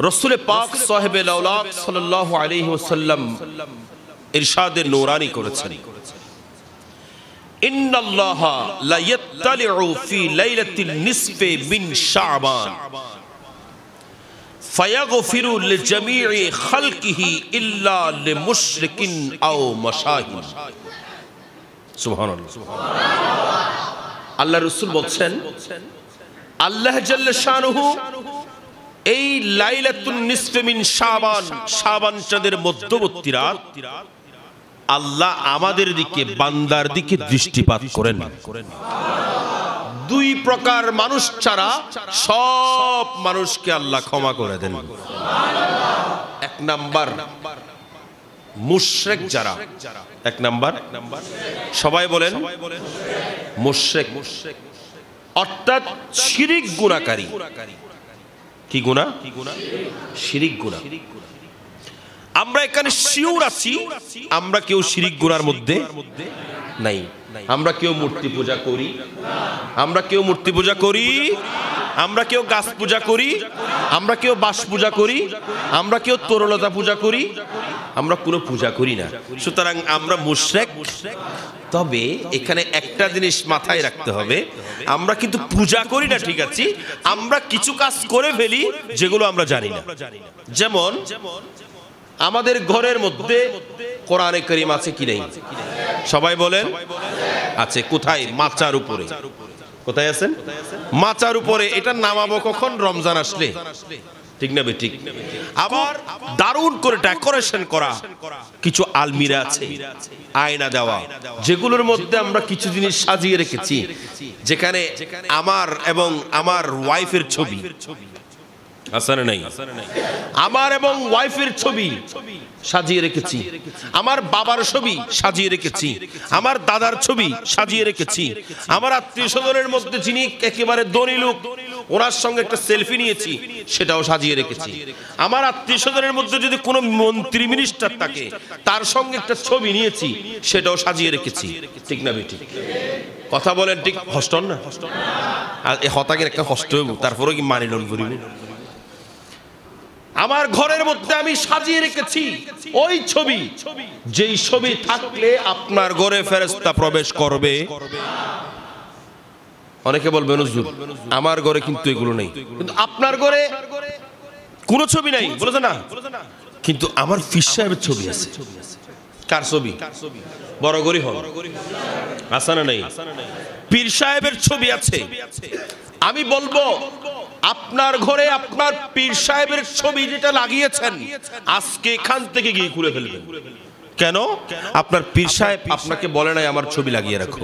রসুল পাক সাহেবে লাউলাক সাল্লাল্লাহু আলাইহি ওয়াসাল্লাম ইরশাদে নূরানি করেছেন, ইন্নাল্লাহা লা ইয়াত্তালিউ ফি লাইলাতিন নিসফি মিন শাবান ফায়াগফিরু লিজামিই খালকিহি ইল্লা লিমুশরিকিন আও মাশাহিন। সুবহানাল্লাহ। আল্লাহ রাসূল বলছেন, আল্লাহ জাল্লা শানুহু এই লাইলাতুন নিসফি মিন শাবান, শাবান চাঁদের মধ্যবর্তী রাত আল্লাহ আমাদের দিকে, বান্দার দিকে দৃষ্টিপাত করেন। দুই প্রকার মানুষ ছাড়া সব মানুষকে আল্লাহ ক্ষমা করে দেন। এক নাম্বার মুশরিক যারা, এক নাম্বার সবাই বলেন মুশরিক, অর্থাৎ শিরিক গুনাহকারী। কি গুনাহ? শিরিক গুনাহ। আমরা এখানে শিওর আছি আমরা কেউ শিরিক গুনার মধ্যে নাই। আমরা কেউ মূর্তি পূজা করি, আমরা কেউ মূর্তি পূজা করি, আমরা কেউ গাছ পূজা করি, আমরা কেউ বাঁশ পূজা করি, আমরা কেউ তরলতা পূজা করি, আমরা কোনো পূজা করি না। সুতরাং আমরা মুশরিক। তবে এখানে একটা জিনিস মাথায় রাখতে হবে, আমরা কিন্তু পূজা করি না, ঠিক আছে, আমরা কিছু কাজ করে ফেলি যেগুলো আমরা জানি না। যেমন আমাদের ঘরের মধ্যে কোরআনে কারীম আছে কি নেই? সবাই বলেন আছে। কোথায়? মাচার উপরে। কোথায় আছেন? মাচার উপরে। এটা নামাবো কখন? রমজান আসলে, ঠিক না বেঠিক? আবার দারুণ করে ডেকোরেশন করা কিছু আলমিরা আছে, আয়না দেওয়া, যেগুলোর মধ্যে আমরা কিছু জিনিস সাজিয়ে রেখেছি, যেখানে আমার এবং আমার ওয়াইফের ছবি আছে না নাই? আমার এবং ওয়াইফের ছবি সাজিয়ে রেখেছি, আমার বাবার ছবি সাজিয়ে রেখেছি, আমার দাদার ছবি সাজিয়ে রেখেছি, আমার আত্মীয় স্বজনের মধ্যে যিনি একেবারে ধনী লোক ওনার সঙ্গে একটা সেলফি নিয়েছি, সেটাও সাজিয়ে রেখেছি। আমার আত্মীয় স্বজনের মধ্যে যদি কোনো মন্ত্রী মিনিস্টার থাকে তার সঙ্গে একটা ছবি নিয়েছি, সেটাও সাজিয়ে রেখেছি, ঠিক না বেটি? কথা বলেন ঠিক? হস্টন না? আর এ হতাকে একটা হস্ট হইব, তারপরে কি মানিলন করিব? আমার ঘরের মধ্যে আমি সাজিয়ে রেখেছি ওই ছবি, যেই ছবি থাকলে আপনার ঘরে ফেরেশতা প্রবেশ করবে। অনেকে বলবেন হুজুর আমার ঘরে কিন্তু এগুলো নেই, কিন্তু আপনার ঘরে কোনো ছবি নাই, বলেছে না? কিন্তু আমার পীর সাহেবের ছবি আছে। কার ছবি? বড় গরি হল আছে না নাই? পীর সাহেবের ছবি আছে। আমি বলবো আপনার ঘরে আপনার পীর সাহেবের ছবি যেটা লাগিয়েছেন আজকে এখান থেকে গিয়ে খুলে ফেলবেন। কেন? আপনার পীর সাহেব আপনাকে বলে নাই আমার ছবি লাগিয়ে রাখো,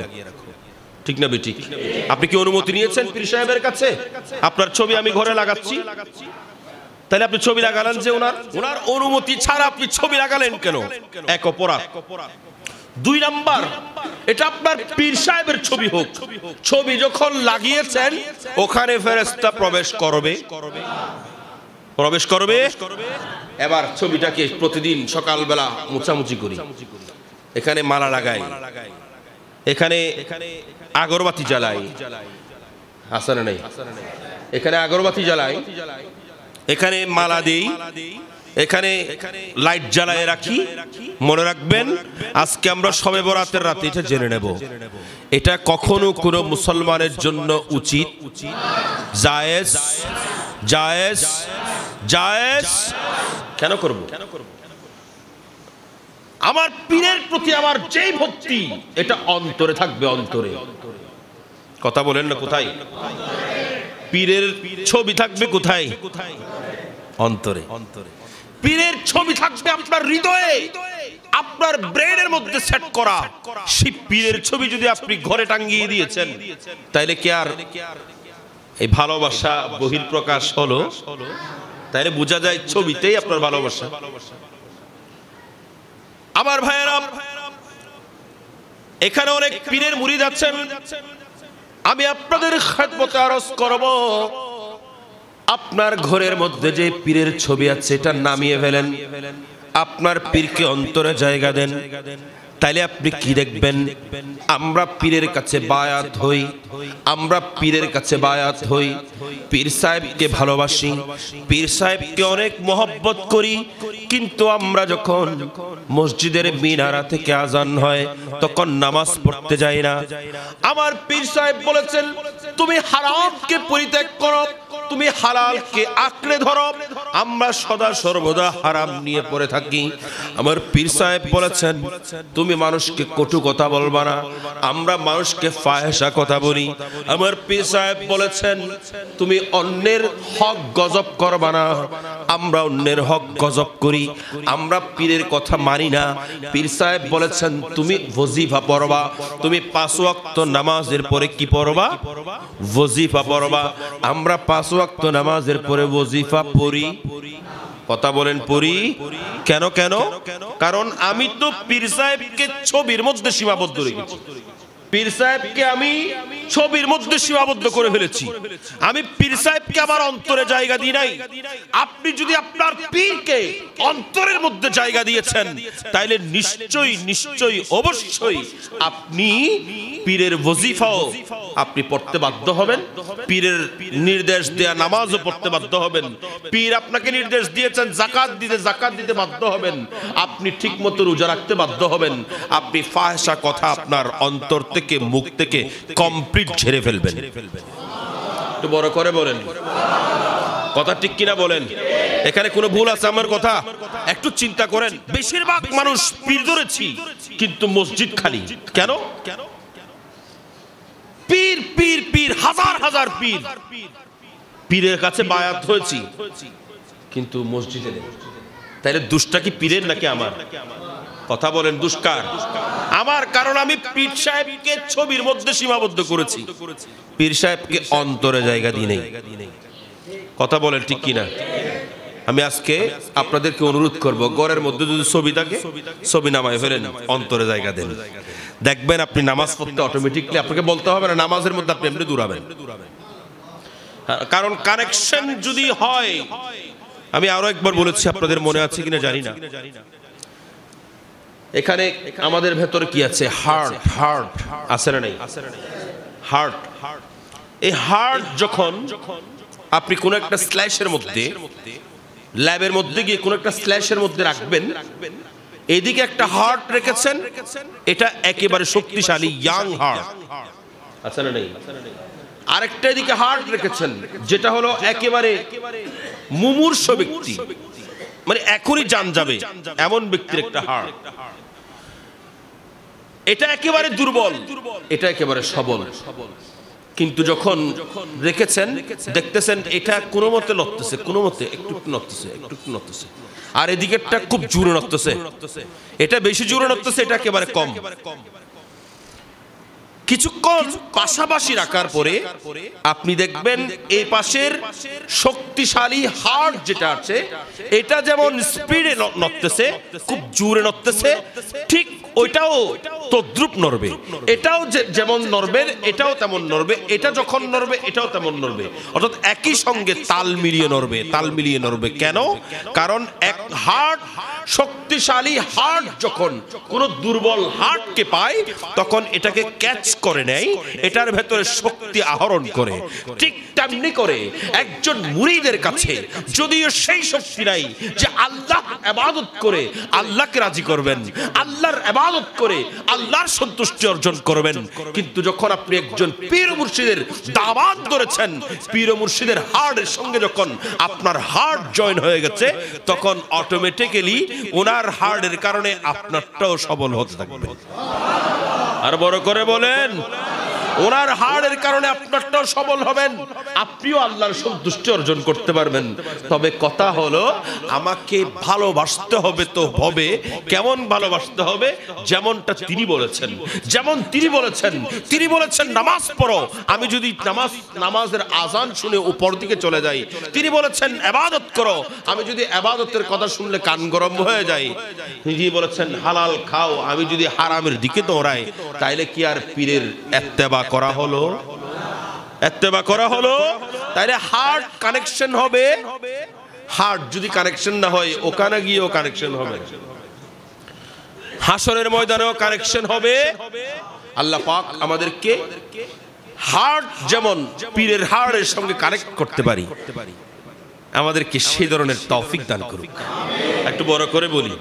ঠিক না বেটি? আপনি কি অনুমতি নিয়েছেন পীর সাহেবের কাছে আপনার ছবি আমি ঘরে লাগাচ্ছি? তাহলে আপনি ছবি লাগালেন যে ওনার অনুমতি ছাড়া আপনি ছবি লাগালেন কেন? এক অপরাধ। দুই নাম্বার, এটা আপনার পীর সাহেবের ছবি হোক, ছবি যখন লাগিয়েছেন ওখানে ফেরেশতা প্রবেশ করবে, প্রবেশ করবে। এবার ছবিটাকে প্রতিদিন সকালবেলা মুছামুছি করি, এখানে মালা লাগাই, এখানে আগরবাতি জ্বালাই, আছে না নাই? এখানে আগরবাতি জ্বালাই, এখানে মালা দেই, এখানে লাইট জ্বালায় রাখি। মনে রাখবেন আজকে আমরা শবে বরাতের রাতে এটা জেনে নেব, এটা কখনো কোনো মুসলমানের জন্য উচিত, জায়েজ, জায়েজ, জায়েজ কেন করব? আমার পীরের প্রতি আমার যেই ভক্তি এটা অন্তরে থাকবে, অন্তরে। কথা বলেন না? কোথায়? পীরের ছবি থাকবে কোথায়? অন্তরে। পীরের ছবি থাকবে আপনার হৃদয়ে, আপনার ব্রেনের মধ্যে সেট করা। সেই পীরের ছবি যদি আপনি ঘরে টাঙিয়ে দিয়েছেন তাইলে কি আর এই ভালোবাসা বহিঃপ্রকাশ হলো? তাইলে বোঝা যায় ছবিতেই আপনার ভালোবাসা। আমার ভাইয়েরা, এখানে অনেক পীরের মুরিদ আছেন, আমি আপনাদের খেদমতে আরজ করব আপনার ঘরের মধ্যে যে পীরের ছবি আছে এটা নামিয়ে ফেলেন, আপনার পীরকে অন্তরে জায়গা দেন। তাইলে আপনি কি দেখবেন, আমরা পীরের কাছে বায়াত হই, আমরা পীরের কাছে বায়াত হই, পীর সাহেবকে ভালোবাসি, পীর সাহেবকে অনেক মহব্বত করি, কিন্তু আমরা যখন মসজিদের মিনারা থেকে আজান হয় তখন নামাজ পড়তে যাই না। আমার পীর সাহেব বলেছেন তুমি হারামকে পরিত্যাগ করো, তুমি হালালকে আঁকড়ে ধরো। আমরা সদা সর্বদা হারাম নিয়ে পড়ে থাকি। আমার পীর সাহেব বলেছেন তুমি মানুষকে কটু কথা বলবা না, আমরা মানুষকে ফাহেসা কথা বলি। আমার পীর সাহেব বলেছেন তুমি অন্যের হক গজব করবা না, আমরা অন্যের হক গজব করি, আমরা পীরের কথা মানি না। পীর সাহেব বলেছেন তুমি ওয়াজিফা পড়বা, তুমি 5 ওয়াক্ত নামাজের পরে কি পড়বা? ওয়াজিফা পড়বা। আমরা 5 ওয়াক্ত নামাজের পরে ওয়াজিফা পড়ি। কথা বলেন পড়ি কেন? কেন? কারণ আমি তো পীর সাহেবকে ছবির মধ্যে সীমাবদ্ধ রেখেছি, পীর সাহেবকে আমি ছবির মধ্যে সীমাবদ্ধ করে ফেলেছি, আমি পীর সাহেবকে আমার অন্তরে জায়গা দিই নাই। আপনি যদি আপনার পীরকে অন্তরের মধ্যে জায়গা দিয়েছেন তাইলে নিশ্চয়ই নিশ্চয়ই অবশ্যই আপনি পীরের ওয়াজিফাও আপনি পড়তে বাধ্য হবেন, পীরের নির্দেশ দেয়া নামাজও পড়তে বাধ্য হবেন। পীর আপনাকে নির্দেশ দিয়েছেন যাকাত দিতে, যাকাত দিতে বাধ্য হবেন। আপনি ঠিকমতো রোজা রাখতে বাধ্য হবেন। আপনি ফাহেসা কথা আপনার অন্তর থেকে, মুখ থেকে কমপ্লিট ঝেড়ে ফেলবেন। একটু বড় করে বলেন, কথা ঠিক কিনা বলেন? এখানে কোনো ভুল আছে আমার কথা? একটু চিন্তা করেন। বেশিরভাগ মানুষ পীর ধরেছি কিন্তু মসজিদ খালি কেন? পীর পীর পীর, হাজার হাজার পীর, পীরের কাছে বায়াত হয়েছি কিন্তু মসজিদে নেই। তাইলে দুষ্টা কি পীরের নাকি আমার? কথা বলেন, দুষ্কার আমার, কারণ আমি পীর সাহেবকে ছবির মধ্যে সীমাবদ্ধ করেছি, পীর সাহেবকে অন্তরে জায়গা দিই নাই। কথা বলেন ঠিক কিনা? আমি আজকে আপনাদেরকে অনুরোধ করব, ঘরের মধ্যে যদি ছবি থাকে ছবি নামায় ফেলেন, অন্তরে জায়গা দেন, দেখবেন আপনি নামাজ পড়তে অটোমেটিকলি আপনাকে বলতে হবে না, নামাজের মধ্যে আপনি এমনি দৌড়াবেন। কারণ কানেকশন যদি হয়, আমি আরো একবার বলেছি, আপনাদের মনে আছে কিনা জানি না, এখানে আমাদের ভেতরে কি আছে? হার্ট। হার্ট আছে না নাই? হার্ট। এই হার্ট যখন আপনি কোন একটা স্ল্যাশের মধ্যে, ল্যাবের মধ্যে গিয়ে কোন একটা স্ল্যাশের মধ্যে রাখবেন, এদিকে একটা হার্ট রেখেছেন, এটা একেবারে শক্তিশালী ইয়াং হার্ট, আছে না নেই? আরেকটা এদিকে হার্ট রেখেছেন যেটা হলো একেবারে মুমূর্ষ ব্যক্তি, মানে এখনই জান যাবে এমন ব্যক্তির একটা হার্ট। এটা একেবারে দুর্বল, এটা একেবারে সবল। কিন্তু যখন রেখেছেন দেখতেছেন এটা কোনো মতে নড়তেছে, কোনো মতে একটু একটু নড়তেছে, একটু একটু নড়তেছে, আর এদিকেরটা খুব জোরে নড়তেছে, এটা বেশি জোরে নড়তেছে, এটা একেবারে কম। কিছুক্ষণ পাশাপাশি রাখার পরে আপনি দেখবেন এই পাশের শক্তিশালী হার্ট যেটা আছে এটা যেমন স্পিডে নড়তেছে, খুব জোরে নড়তেছে, ঠিক ওইটাও তদ্রুপ নড়বে। এটাও যেমন নড়বে এটাও তেমন নড়বে, এটা যখন নড়বে এটাও তেমন নড়বে, অর্থাৎ একই সঙ্গে তাল মিলিয়ে নড়বে, তাল মিলিয়ে নড়বে। কেন? কারণ এক হার্ট, শক্তিশালী হার্ট যখন কোন দুর্বল হার্টকে পায় তখন এটাকে ক্যাচ করে নেয়, এটার ভেতরে শক্তি আহরণ করে। ঠিক তেমনি করে একজন মুরিদের কাছে যদিও সেই শক্তি নাই যে আল্লাহ ইবাদত করে আল্লাহকে রাজি করবেন, আল্লাহর ইবাদত করে আল্লাহর সন্তুষ্টি অর্জন করবেন, কিন্তু যখন আপনি একজন পীর মুর্শিদের দাওয়াত ধরেছেন, পীর মুর্শিদের হার্টের সঙ্গে যখন আপনার হার্ট জয়েন হয়ে গেছে তখন অটোমেটিক্যালি ওনার হার্টের কারণে আপনারটাও সবল হতে থাকবে। আর বড় করে বলেন, ওনার হাড়ের কারণে আপনারটাও সবল হবেন, আপনিও আল্লাহর সন্তুষ্টি অর্জন করতে পারবেন। তবে কথা হলো আমাকে ভালোবাসতে হবে, তো হবে কেমন ভালোবাসতে হবে? যেমনটা তিনি বলেছেন, যেমন তিনি বলেছেন, তিনি বলেছেন নামাজ পড়ো, আমি যদি নামাজের আজান শুনে উপর দিকে চলে যাই। তিনি বলেছেন ইবাদত করো, আমি যদি ইবাদতের কথা শুনলে কান গরম হয়ে যায়। তিনি বলেছেন হালাল খাও, আমি যদি হারামের দিকে দৌড়াই তাইলে কি আর পীরের ইত্তেবা করা হলো? ইত্তেবা করা হলো? তাইলে হার্ট কানেকশন হবে। হার্ট যদি কানেকশন না হয় ওখানে গিয়েও কানেকশন হবে। হাসরের ময়দানেও কারেকশন হবে। আল্লাহ পাক আমাদেরকে হার্ট যেমন পীরের হাড়ের সঙ্গে কানেক্ট করতে পারি, আমাদেরকে সেই ধরনের তৌফিক দান করুক। একটু বড় করে বলি।